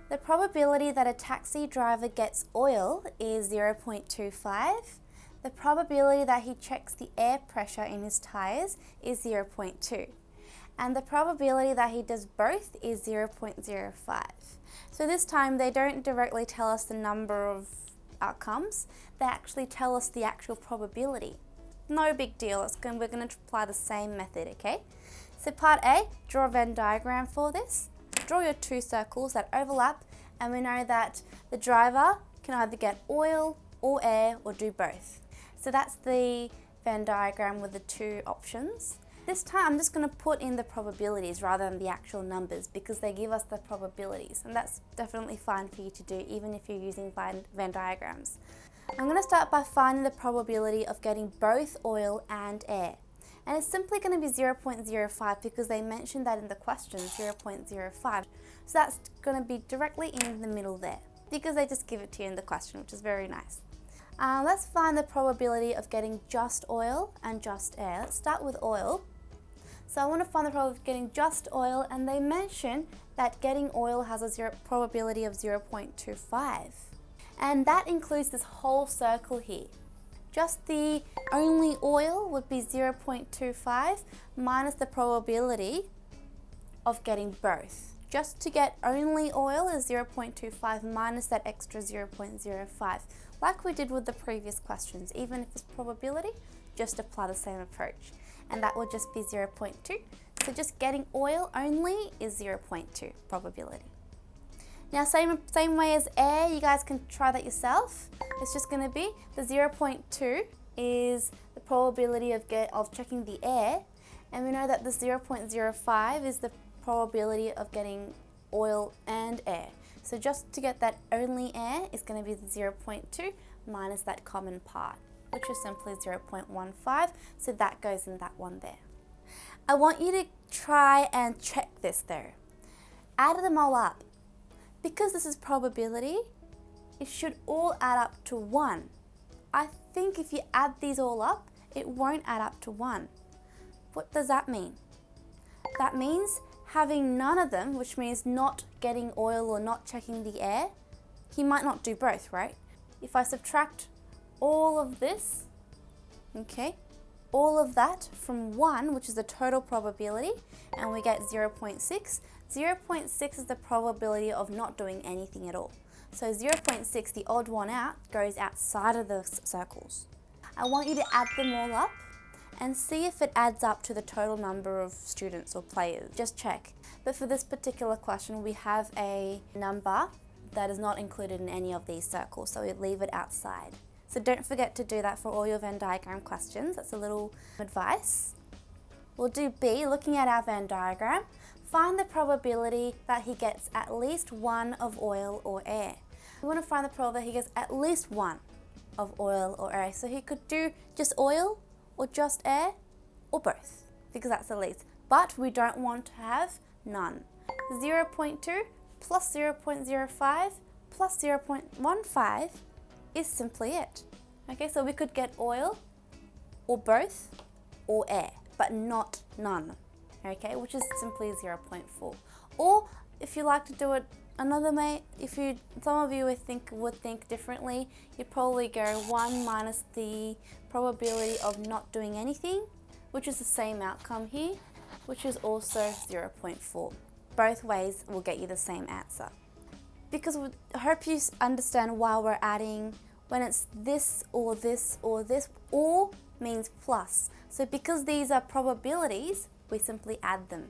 The probability that a taxi driver gets oil is 0.25. The probability that he checks the air pressure in his tires is 0.2. And the probability that he does both is 0.05. So this time they don't directly tell us the number of outcomes, they actually tell us the actual probability. No big deal, we're going to apply the same method, okay? So part A, draw a Venn diagram for this. Draw your two circles that overlap, and we know that the driver can either get oil or air or do both. So that's the Venn diagram with the two options. This time I'm just going to put in the probabilities rather than the actual numbers because they give us the probabilities, and that's definitely fine for you to do even if you're using Venn diagrams. I'm going to start by finding the probability of getting both oil and air. And it's simply going to be 0.05 because they mentioned that in the question, 0.05. So that's going to be directly in the middle there because they just give it to you in the question, which is very nice. Let's find the probability of getting just oil and just air. Let's start with oil. So I want to find the probability of getting just oil, and they mention that getting oil has a probability of 0.25. And that includes this whole circle here. Just the only oil would be 0.25 minus the probability of getting both. Just to get only oil is 0.25 minus that extra 0.05. Like we did with the previous questions, even if it's probability, just apply the same approach. And that would just be 0.2. So just getting oil only is 0.2 probability. Now same way as air, you guys can try that yourself. It's just going to be the 0.2 is the probability of checking the air, and we know that the 0.05 is the probability of getting oil and air. So just to get that only air is going to be the 0.2 minus that common part, which is simply 0.15, so that goes in that one there. I want you to try and check this though. Add them all up. Because this is probability, it should all add up to 1. I think if you add these all up, it won't add up to 1. What does that mean? That means having none of them, which means not getting oil or not checking the air, he might not do both, right? If I subtract all of this, okay, all of that from 1, which is the total probability, and we get 0.6, 0.6 is the probability of not doing anything at all. So 0.6, the odd one out, goes outside of the circles. I want you to add them all up and see if it adds up to the total number of students or players. Just check. But for this particular question, we have a number that is not included in any of these circles, so we leave it outside. So don't forget to do that for all your Venn diagram questions. That's a little advice. We'll do B, looking at our Venn diagram. Find the probability that he gets at least one of oil or air. We want to find the probability that he gets at least one of oil or air. So he could do just oil or just air or both, because that's the least. But we don't want to have none. 0.2 plus 0.05 plus 0.15 is simply it. Okay, so we could get oil or both or air, but not none. Okay, which is simply 0.4. Or if you like to do it another way, some of you would think differently, you'd probably go 1 minus the probability of not doing anything, which is the same outcome here, which is also 0.4. Both ways will get you the same answer. Because I hope you understand why we're adding when it's this or this or this, or means plus. So because these are probabilities, we simply add them.